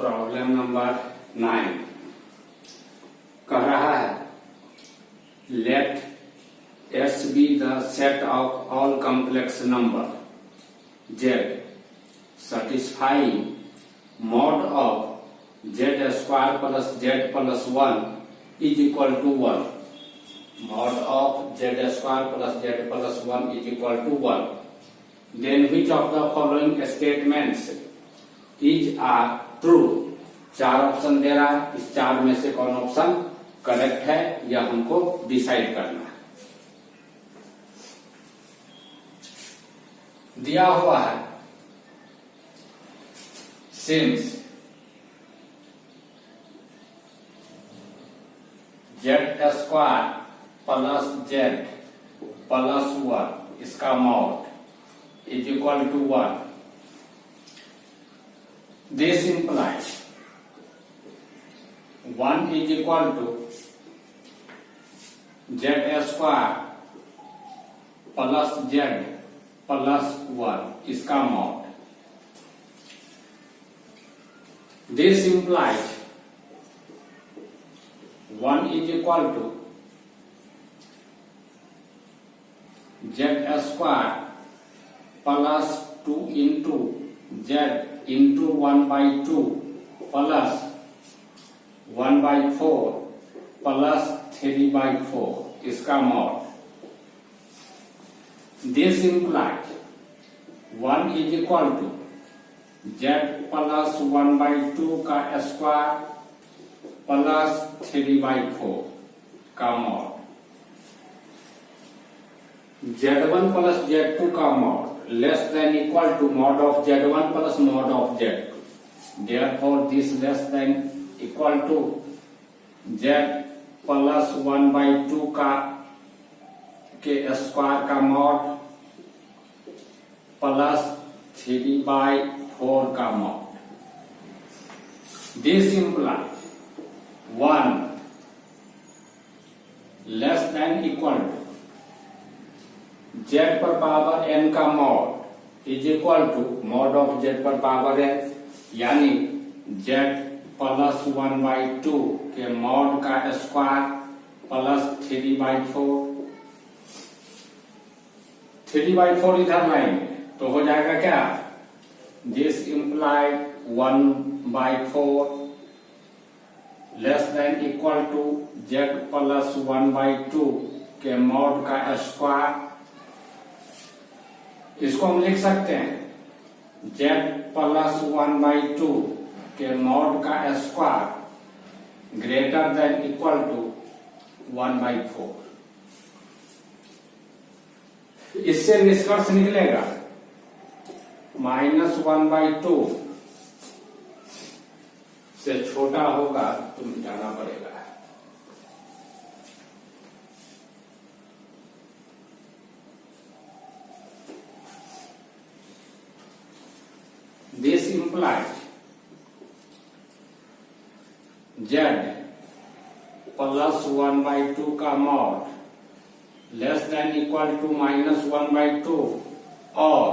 Problem number 9 कह रहा है let S be the set of all complex number Z satisfying mod of z square plus z plus 1 is equal to 1. Mod of z square plus z plus 1 is equal to 1. Then which of the following statements is are true? चार option दे रहा है, इस चार में से कौन option correct है यह हमको डिसाइड करना है। दिया हुआ है since Z square plus Z plus 1 इसका mod is equal to 1, this implies 1 is equal to z square plus z plus 1 इसका mod. This implies 1 is equal to z square plus 2 into z into 1/2 plus 1/4 plus 3/4 इसका mod. This implies 1 is equal to z plus 1/2 का square plus 3/4 का mod. z1 plus z2 का mod less than equal to mod of z1 plus mod of z2। Therefore this less than equal to z plus 1/2 का के square का mod plus 3/4 का mod. This implies 1 less than equal to z पर power n का mod is equal to mod of z पर power n यानी z plus 1/2 के mod का स्क्वायर प्लस 3/4। 3/4 इधर लाएंगे तो हो जाएगा क्या, this implied 1/4 less than equal to z plus 1/2 के मॉड का स्क्वायर। इसको हम लिख सकते हैं z प्लस 1/2 के मॉड का square greater than equal to 1/4। इससे निष्कर्ष निकलेगा -1/2 से छोटा होगा तो मिटाना पड़ेगा। दिस इंप्लाइज z प्लस 1/2 का mod less than equal to -1/2 और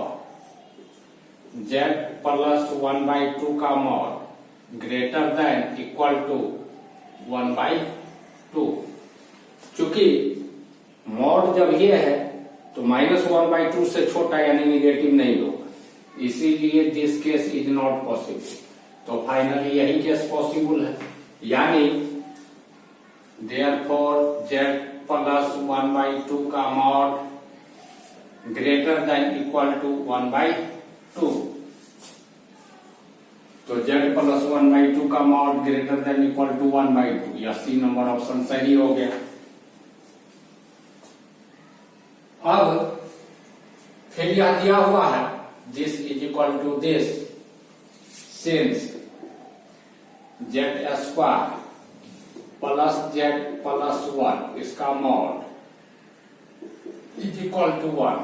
z प्लस 1/2 का mod greater than equal to 1/2। चूंकि मॉड जब ये है तो -1/2 से छोटा यानी निगेटिव नहीं होगा, इसीलिए this case is not possible. तो फाइनली यही केस पॉसिबल है, यानी देयरफॉर z प्लस 1/2 का mod greater than equal to 1/2। तो z प्लस 1/2 का mod greater than equal to 1/2, या सी नंबर ऑप्शन सही हो गया। अब फिर यह दिया हुआ है this is equal to this since z square plus z plus 1 इसका मॉड इज इक्वल टू 1।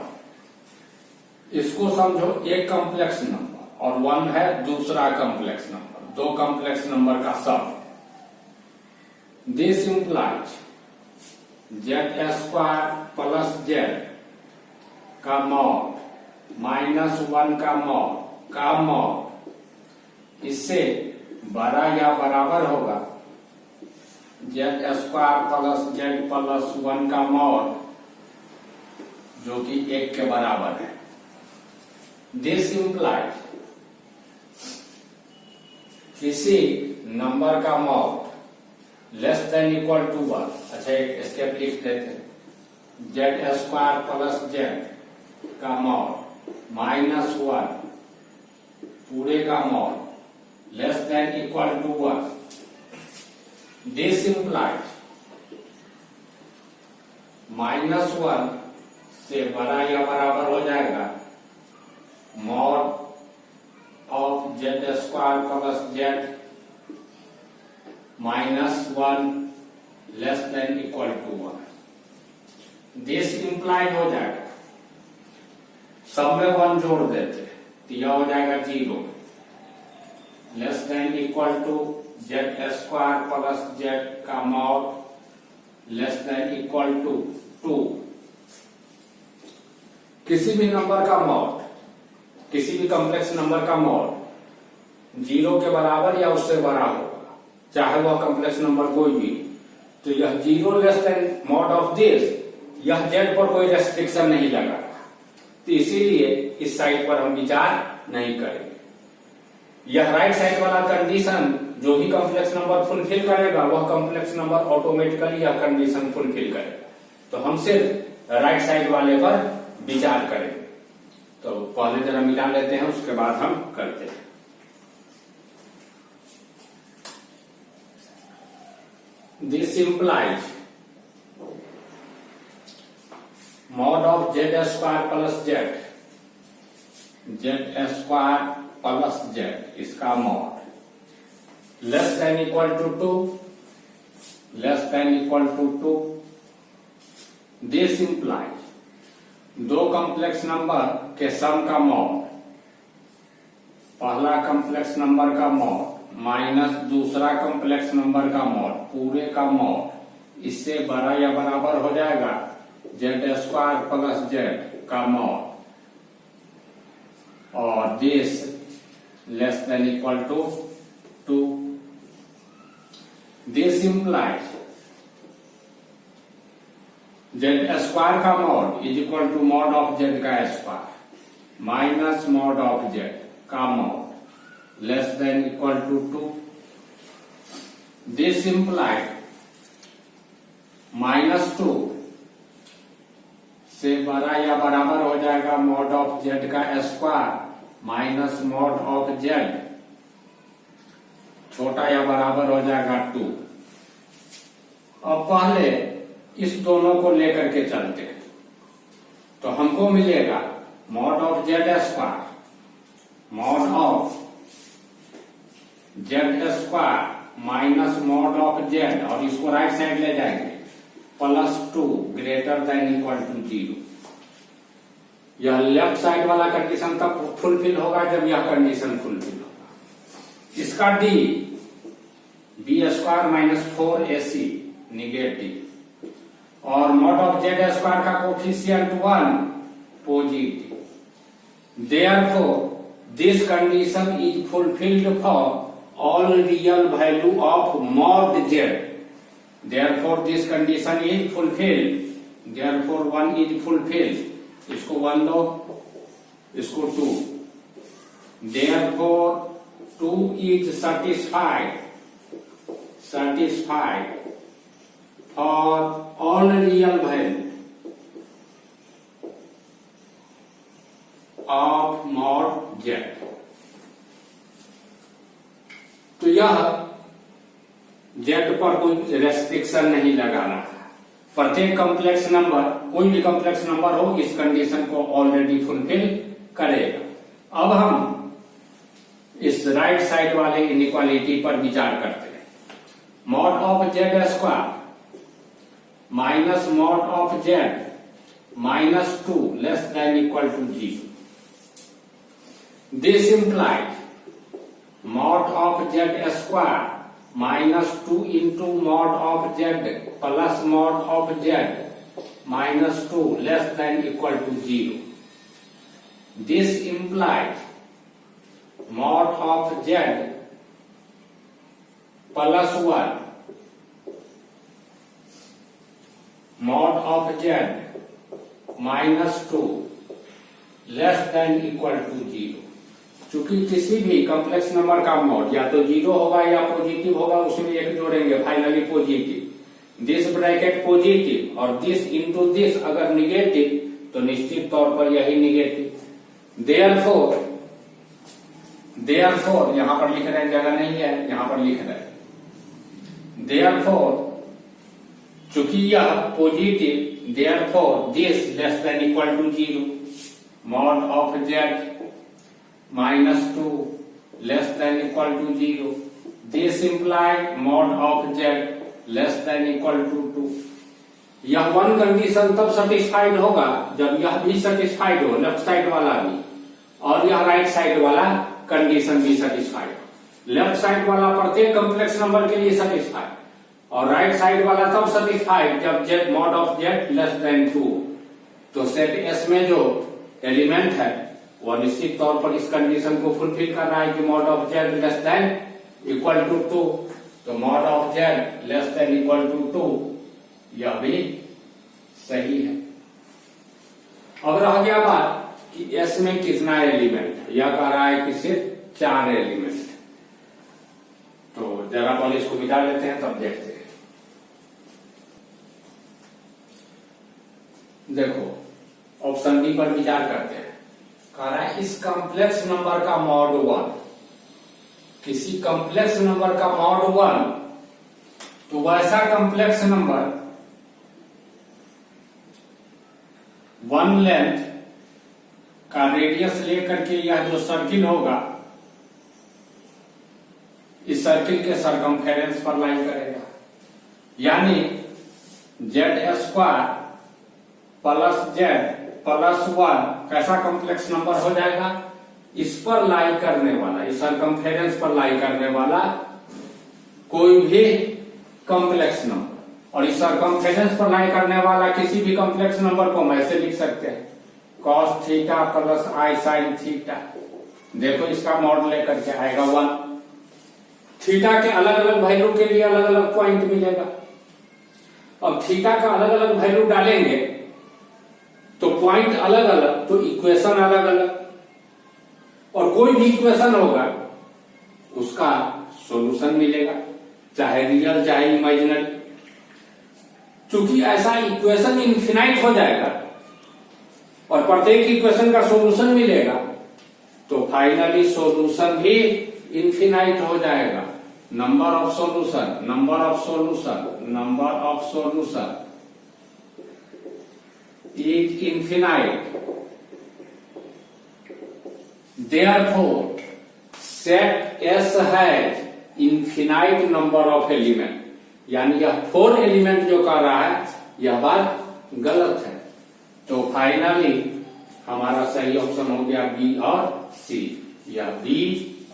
इसको समझो एक कॉम्प्लेक्स नंबर और 1 है दूसरा कॉम्प्लेक्स नंबर, दो कॉम्प्लेक्स नंबर का sum. This implies z square plus z का मॉड -1 का मॉड इससे बड़ा या बराबर होगा z square plus Z plus 1 का मॉड जो कि 1 के बराबर है। दिस इम्प्लाइज किसी नंबर का mod less than equal to 1, अच्छा एक स्टेप लिख देते हैं, जेड स्क्वायर प्लस जेड का मॉड -1 पूरे का mod less than equal to 1। This implies -1 से बड़ा या बराबर हो जाएगा mod of Z square plus Z -1 less than equal to 1। This implied हो जाएगा, सब में 1 जोड़ देते तो यह हो जाएगा 0 less than equal to z square plus z का mod less than equal to 2। किसी भी नंबर का मॉड, किसी भी कॉम्प्लेक्स नंबर का मॉड 0 के बराबर या उससे बड़ा होगा, चाहे वह कॉम्प्लेक्स नंबर कोई भी। तो यह 0 less then mod of this, यह जेड पर कोई रेस्ट्रिक्शन नहीं लगा, तो इसीलिए इस साइड पर हम विचार नहीं करेंगे। यह राइट साइड वाला कंडीशन जो भी कॉम्प्लेक्स नंबर फुलफिल करेगा वह कॉम्प्लेक्स नंबर ऑटोमेटिकली यह कंडीशन फुलफिल करेगा। तो हम सिर्फ राइट साइड वाले पर विचार करेंगे। तो पहले जरा मिला लेते हैं, उसके बाद हम करते हैं। This implies mod of Z square plus z, z square plus z इसका mod less than equal to 2, less than equal to 2। This implies दो कॉम्प्लेक्स नंबर के सम का मॉड, पहला कॉम्प्लेक्स नंबर का मॉड माइनस दूसरा complex number का mod पूरे का मॉड, इससे बड़ा या बराबर हो जाएगा जेड स्क्वायर प्लस जेड का मॉड, और this less than equal to 2। This implies z square का mod is equal to mod of z का square minus mod of z का mod less than equal to 2। This implies -2 से बड़ा या बराबर हो जाएगा मॉड ऑफ जेड का square minus mod of z, छोटा या बराबर हो जाएगा 2। अब पहले इस दोनों को लेकर के चलते हैं, तो हमको मिलेगा mod of Z square, mod of Z square minus mod of Z, और इसको राइट साइड ले जाएंगे +2 ग्रेटर देन इक्वल टू 0। यह लेफ्ट साइड वाला कंडीशन तब फुलफिल होगा जब यह कंडीशन फुलफिल होगा। इसका D B square -4ac negative, और मॉड ऑफ जेड स्क्वायर का coefficient 1 positive. Therefore this condition is fulfilled for all real value of mod Z. Therefore this condition is fulfilled. Therefore 1 is fulfilled. इसको 1 दो, इसको 2. Therefore 2 is satisfied for all real value of mod z. तो यह Z पर कोई restriction नहीं लगाना है। प्रत्येक कॉम्प्लेक्स नंबर, कोई भी कॉम्प्लेक्स नंबर हो, इस कंडीशन को ऑलरेडी फुलफिल करेगा। अब हम इस राइट साइड वाले इनइक्वालिटी पर विचार करते हैं। Mod of Z square minus mod of Z -2 less than equal to 0। This implies mod of Z square -2 into mod of z plus mod of z -2 less than equal to 0. This implies mod of z plus 1 mod of Z minus 2 less than equal to 0। चूंकि किसी भी complex number का mod या तो 0 होगा या positive होगा, उसमें एक जोड़ेंगे finally positive. This bracket positive और दिस इंटू दिस अगर निगेटिव तो निश्चित तौर पर यही निगेटिव। देयरफॉर यहां पर लिख रहे हैं, जगह नहीं है यहां पर लिख रहे हैं। देयरफॉर चूंकि यह positive, therefore this less than equal to 0 mod of Z minus 2 less than equal to 0। This implied mod of Z less than equal to 2। यह वन कंडीशन तब सेटिस्फाइड होगा जब यह भी सेटिस्फाइड हो, लेफ्ट साइड वाला भी, और यह राइट साइड वाला कंडीशन भी सेटिस्फाइड हो। लेफ्ट साइड वाला प्रत्येक कॉम्प्लेक्स नंबर के लिए सेटिस्फाइड और राइट साइड वाला तब सेटिस्फाइड जब Z mod of Z less then 2। तो सेट एस में जो एलिमेंट है वह निश्चित तौर पर इस कंडीशन को फुलफिल कर रहा है कि mod of Z less than equal to 2। तो mod of Z less than equal to 2 यह भी सही है। अब रह गया बात कि एस में कितना एलिमेंट है। यह कह रहा है कि सिर्फ 4 एलिमेंट है। तो जरा पहले इसको मिटा लेते हैं तब देखते हैं। देखो ऑप्शन डी पर विचार करते हैं। कह रहा है इस कॉम्प्लेक्स नंबर का मॉड 1, किसी कॉम्प्लेक्स नंबर का मॉड 1, तो वैसा कॉम्प्लेक्स नंबर 1 लेंथ का रेडियस लेकर के यह जो सर्किल होगा इस सर्किल के सरकमफेरेंस पर लाई करेगा। यानी Z square plus Z plus 1 कैसा कॉम्प्लेक्स नंबर हो जाएगा? इस पर लाई करने वाला, इस सरकमफेरेंस पर लाई करने वाला कोई भी कॉम्प्लेक्स नंबर। और इस सरकमफेरेंस पर लाई करने वाला किसी भी कॉम्प्लेक्स नंबर को हम ऐसे लिख सकते हैं cos थीटा प्लस आई साइन थीटा। देखो इसका मॉड लेकर के आएगा 1। थीटा के अलग अलग वैल्यू के लिए अलग अलग पॉइंट मिलेगा। अब थीटा का अलग अलग वैल्यू डालेंगे तो पॉइंट अलग अलग, तो इक्वेशन अलग अलग, और कोई भी इक्वेशन होगा उसका सॉल्यूशन मिलेगा, चाहे रियल चाहे इमेजिनरी। चूंकि ऐसा इक्वेशन इन्फिनाइट हो जाएगा और प्रत्येक इक्वेशन का सॉल्यूशन मिलेगा तो फाइनली सॉल्यूशन भी इन्फिनाइट हो जाएगा। Number of solution, number of solution, number of solution is infinite. Therefore, set S has infinite number of element। यानी यह 4 एलिमेंट जो कर रहा है यह बात गलत है। तो फाइनली हमारा सही ऑप्शन हो गया बी और सी, या बी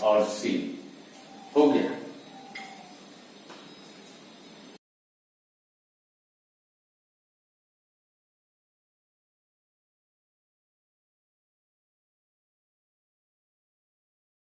और सी हो गया।